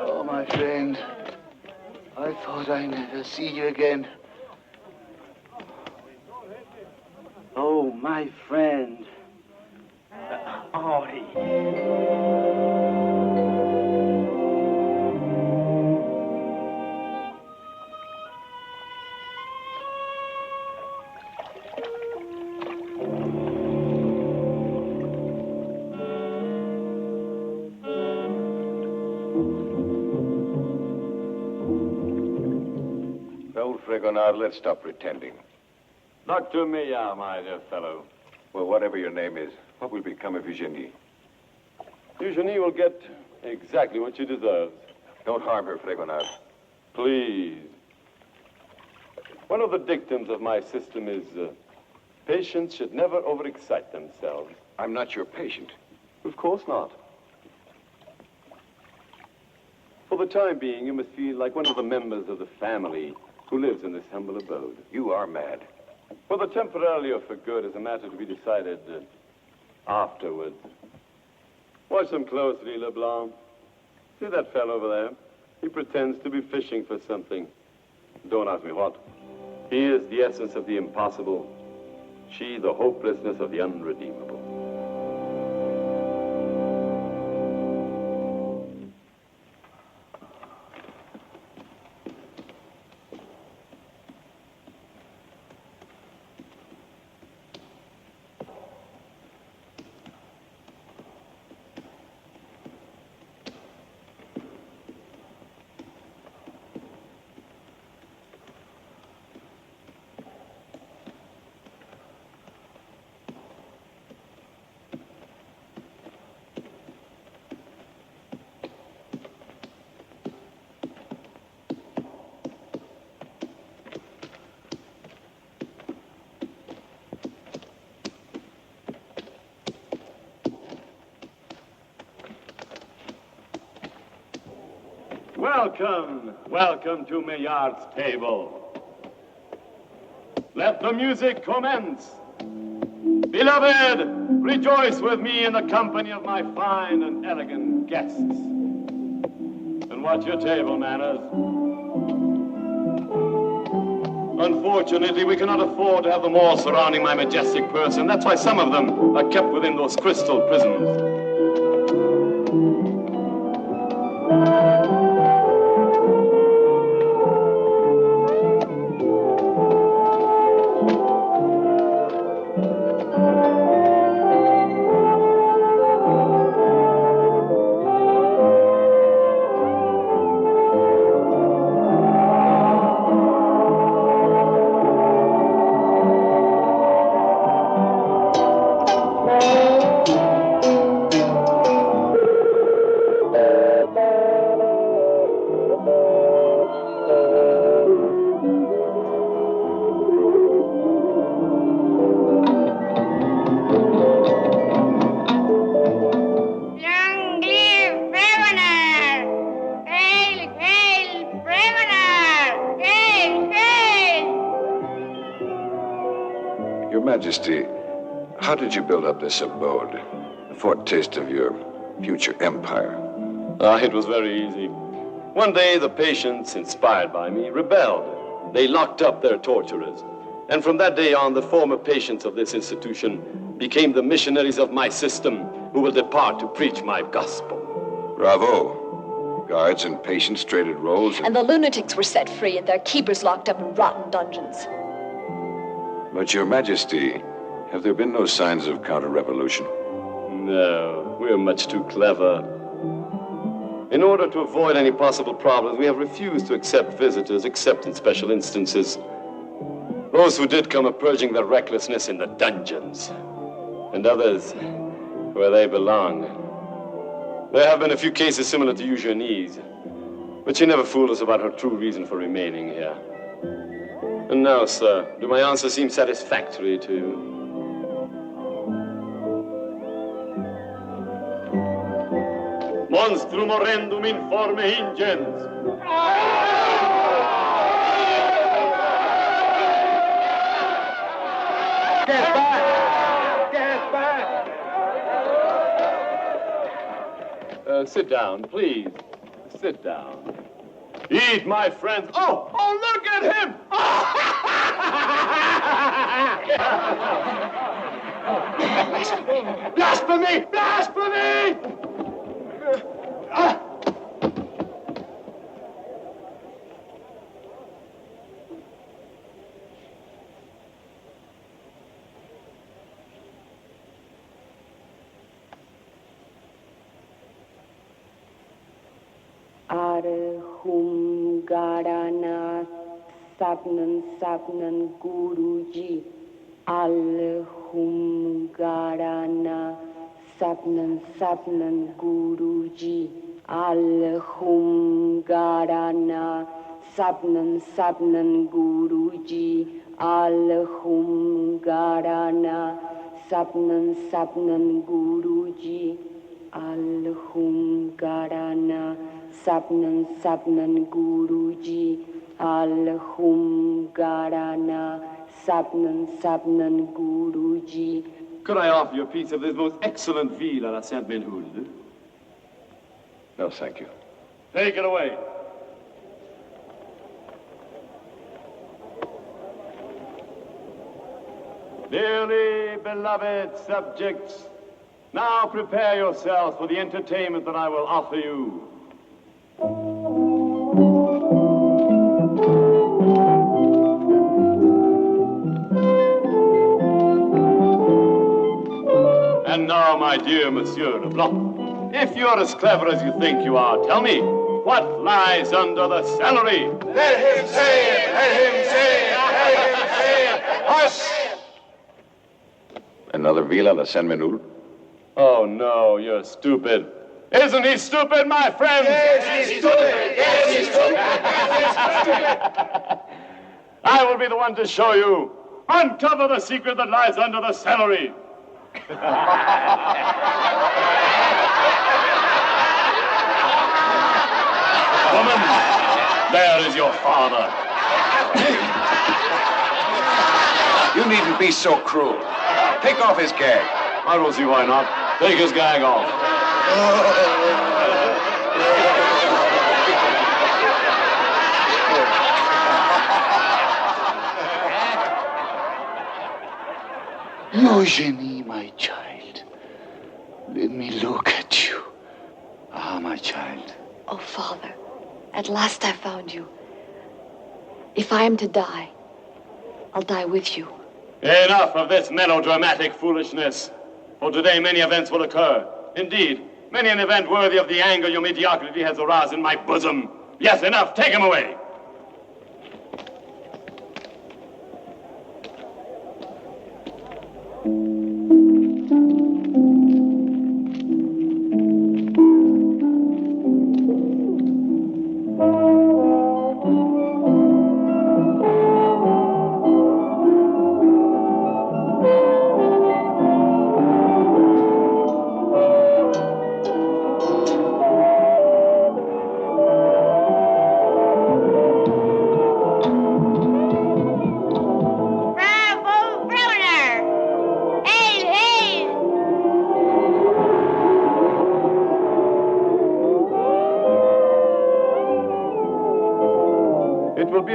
Oh, my friend. I thought I'd never see you again. Oh, my friend. Henri. Fragonard, let's stop pretending. Dr. Meillard, my dear fellow. Well, whatever your name is, what will become of Eugenie? Eugenie will get exactly what she deserves. Don't harm her, Fragonard. Please. One of the dictums of my system is patients should never overexcite themselves. I'm not your patient. Of course not. For the time being, you must feel like one of the members of the family who lives in this humble abode. You are mad. Whether temporarily or for good is a matter to be decided afterwards. Watch them closely, Leblanc. See that fellow over there? He pretends to be fishing for something. Don't ask me what. He is the essence of the impossible. She, the hopelessness of the unredeemable. Welcome to Maillard's table. Let the music commence. Beloved, rejoice with me in the company of my fine and elegant guests. And watch your table manners. Unfortunately, we cannot afford to have them all surrounding my majestic person. That's why some of them are kept within those crystal prisons. Majesty, how did you build up this abode? A foretaste of your future empire. It was very easy. One day, the patients, inspired by me, rebelled. They locked up their torturers. And from that day on, the former patients of this institution became the missionaries of my system who will depart to preach my gospel. Bravo. Guards and patients traded roles. And the lunatics were set free and their keepers locked up in rotten dungeons. But, Your Majesty, have there been no signs of counter-revolution? No, we're much too clever. In order to avoid any possible problems, we have refused to accept visitors except in special instances. Those who did come are purging their recklessness in the dungeons, and others where they belong. There have been a few cases similar to Eugenie's, but she never fooled us about her true reason for remaining here. And now, sir, do my answers seem satisfactory to you? Monstrum horrendum informe ingens. Get back! Get back! Sit down, please. Sit down. Eat, my friends. Oh, look at him! Blasphemy! Blasphemy! Arhum Garana Sabnan Guruji. Alhum Garana Sabnan Guruji. Alhum Garana Sabnan Guruji. Alhum Garana Sabnan Guruji. Alhum Garana Sabnan Guruji. Alhum Garana Sabnan Guruji. Could I offer you a piece of this most excellent veal à la Sainte-Menehould? No, thank you. Take it away. Dearly beloved subjects, now prepare yourselves for the entertainment that I will offer you. And now, my dear Monsieur Leblanc, if you're as clever as you think you are, tell me, what lies under the celery? Let him say it! Let him say it! Let him say it! Hush! Another veal à la Sainte-Menehould? Oh, no, you're stupid. Isn't he stupid, my friend? Yes, he's stupid! Yes, he's stupid! Yes, he's stupid! I will be the one to show you. Uncover the secret that lies under the celery. Woman, There is your father. You needn't be so cruel. Take off his gag. I don't see why not. Take his gag off. Eugenie, my child. Let me look at you. Ah, my child. Oh, Father, at last I found you. If I am to die, I'll die with you. Enough of this melodramatic foolishness. For today, many events will occur. Indeed, many an event worthy of the anger your mediocrity has aroused in my bosom. Yes, enough. Take him away.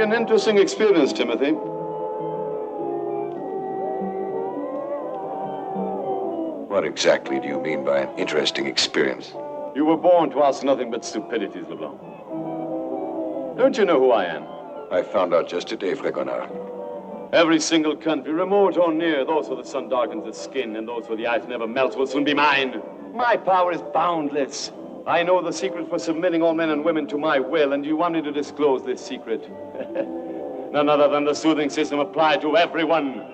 An interesting experience, Timothy. What exactly do you mean by an interesting experience? You were born to ask nothing but stupidities, LeBlanc. Don't you know who I am? I found out just today, Fragonard. Every single country, remote or near, those where the sun darkens the skin and those where the ice never melts will soon be mine. My power is boundless. I know the secret for submitting all men and women to my will, and you want me to disclose this secret. None other than the soothing system applied to everyone.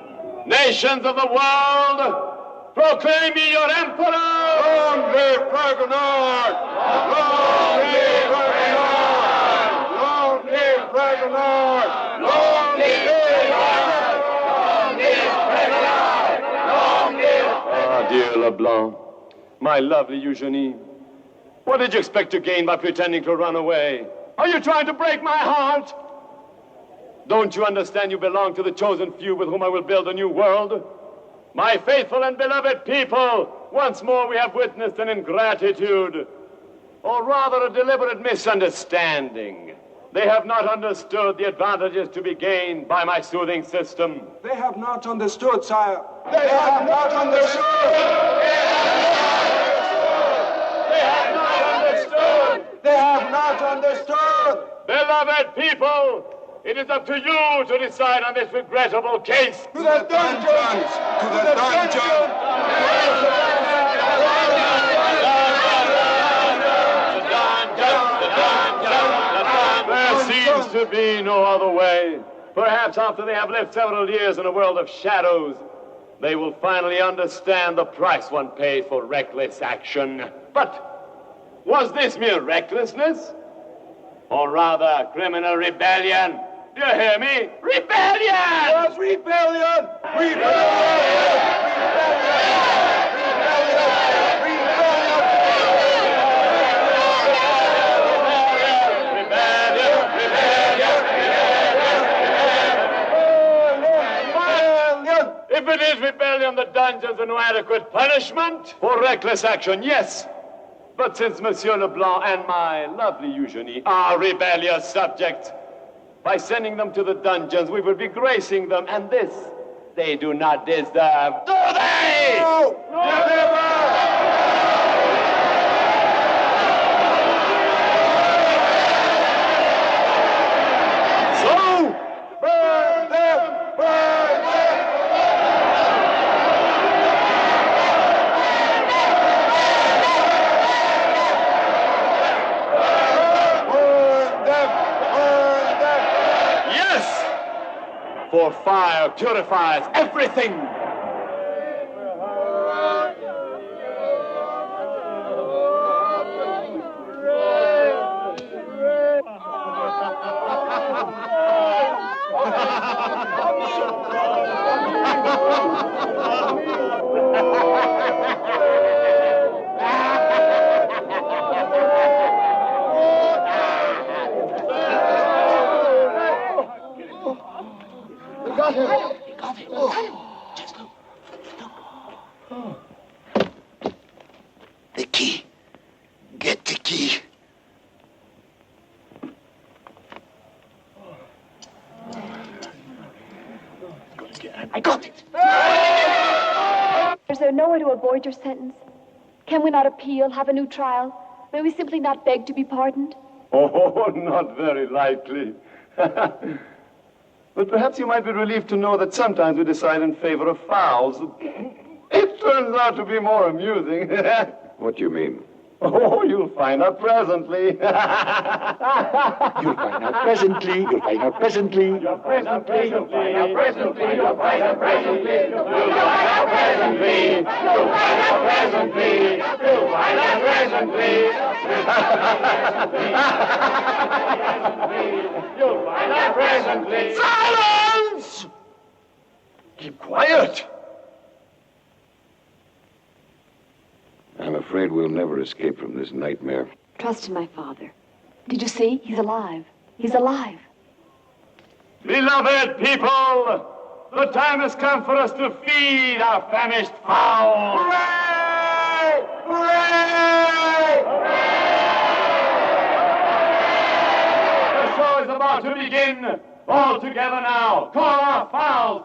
Nations of the world, proclaim me your emperor! Long live Fragonard! Long live Fragonard! Long live Fragonard! Long live Fragonard! Long live Fragonard! Long live Ah, dear LeBlanc, my lovely Eugenie, what did you expect to gain by pretending to run away? Are you trying to break my heart? Don't you understand you belong to the chosen few with whom I will build a new world? My faithful and beloved people, once more we have witnessed an ingratitude, or rather a deliberate misunderstanding. They have not understood the advantages to be gained by my soothing system. They have not understood, sire. They have not understood! They have not understood! They have not understood! Beloved people, it is up to you to decide on this regrettable case. To the dungeons! To the dungeons! There seems to be no other way. Perhaps after they have lived several years in a world of shadows, they will finally understand the price one pays for reckless action. But was this mere recklessness? Or rather, criminal rebellion? Do you hear me? Rebellion! Yes, rebellion! Rebellion! If it is rebellion, the dungeons are no adequate punishment for reckless action, yes. But since Monsieur Leblanc and my lovely Eugenie are rebellious subjects, by sending them to the dungeons, we would be gracing them, and this they do not deserve. Do they? No! Never! Burn them! Burn them! Burn them! Burn them! Yes! For fire purifies everything. got him. He got him. Oh. Just look. Oh. The key. Get the key. I got it. Is there nowhere to avoid your sentence? Can we not appeal, have a new trial? May we simply not beg to be pardoned? Oh, not very likely. But perhaps you might be relieved to know that sometimes we decide in favor of fouls. It turns out to be more amusing. What do you mean? Oh, you'll find out presently. You'll find out presently. You'll find out presently. You'll find out presently. You'll find out presently. You'll find out presently. You'll find out presently. You'll find out presently. You'll find out presently. Silence! Keep quiet. I'm afraid we'll never escape from this nightmare. Trust in my father. Did you see? He's alive. He's alive. Beloved people, the time has come for us to feed our famished fowls. Hooray! Hooray! The show is about to begin. All together now. Call our fowls.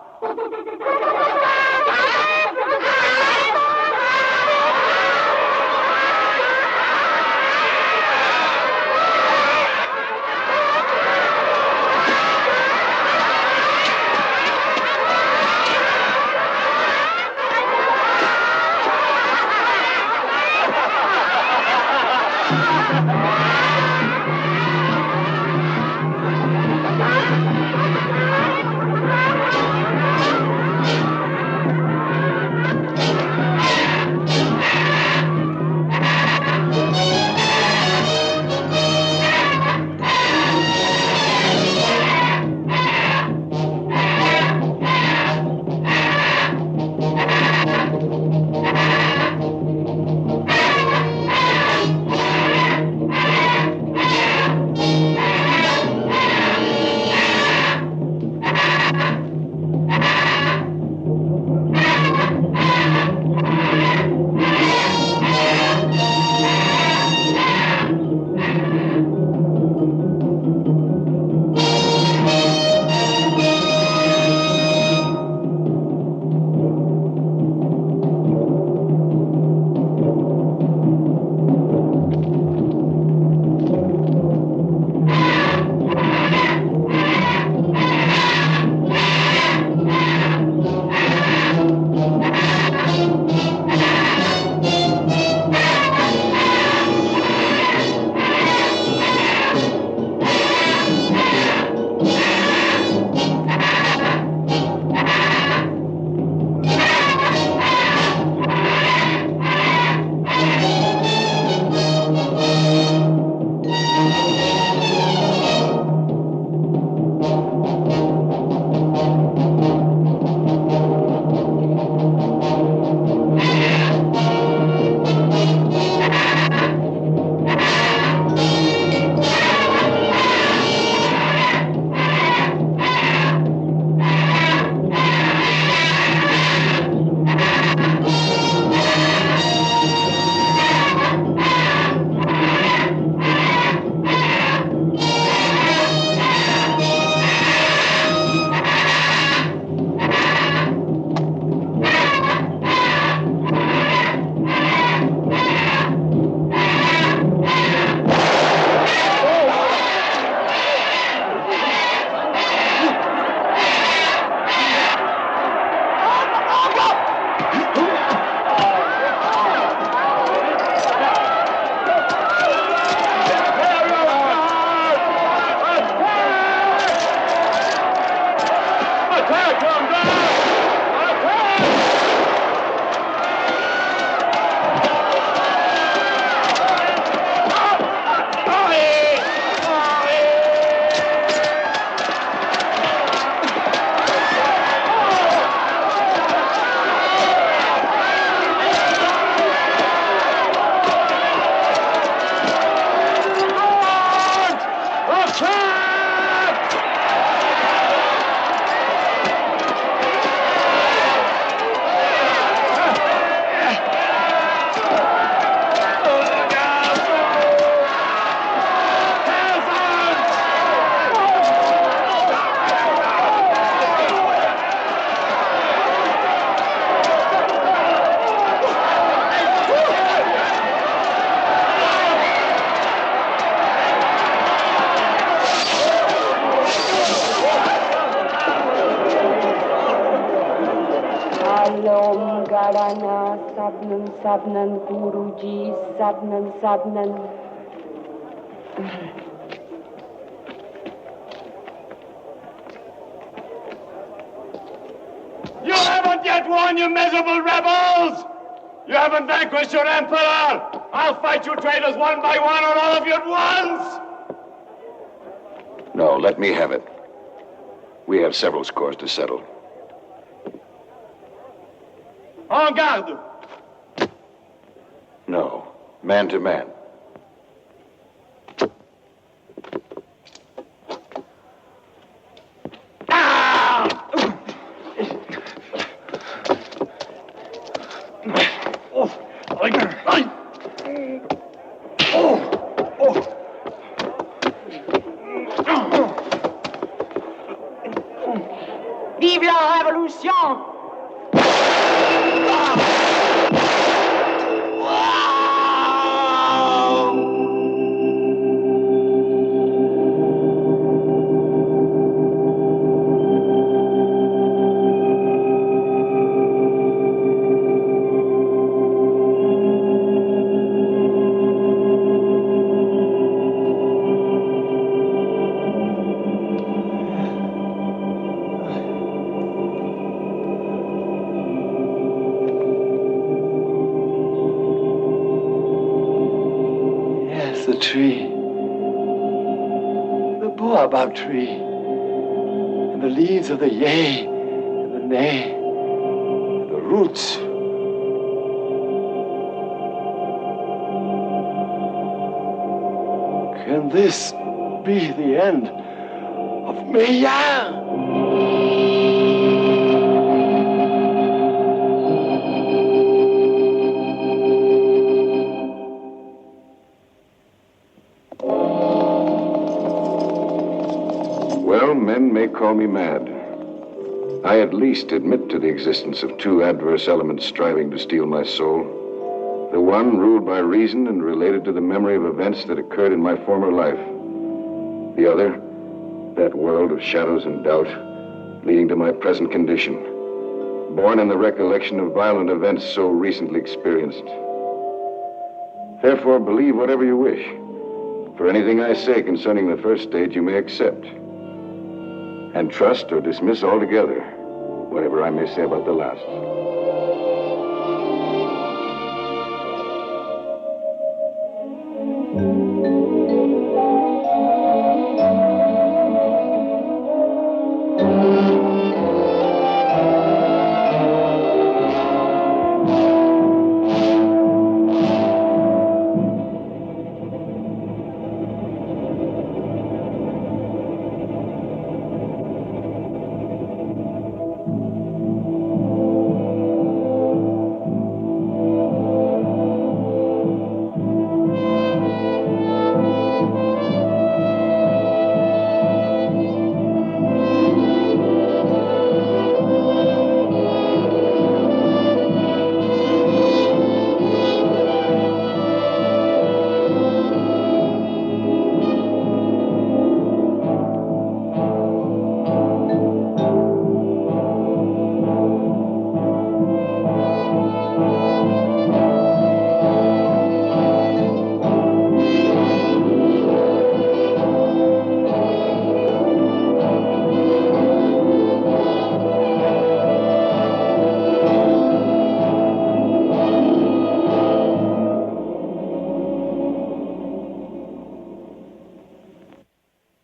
Garana, Sabnan, Sabnan, Guruji, Sabnan, Sabnan. You haven't yet won, you miserable rebels! You haven't vanquished your emperor! I'll fight you traitors one by one, or all of you at once! No, let me have it. We have several scores to settle. En garde! No, man to man. Vive la révolution! The tree. The baobab tree. And the leaves of the yay and the nay. And the roots. Can this be the end of Meillan? Well, men may call me mad. I at least admit to the existence of two adverse elements striving to steal my soul. The one ruled by reason and related to the memory of events that occurred in my former life. The other, that world of shadows and doubt, leading to my present condition, born in the recollection of violent events so recently experienced. Therefore, believe whatever you wish. For anything I say concerning the first stage, you may accept. And trust or dismiss altogether whatever I may say about the last.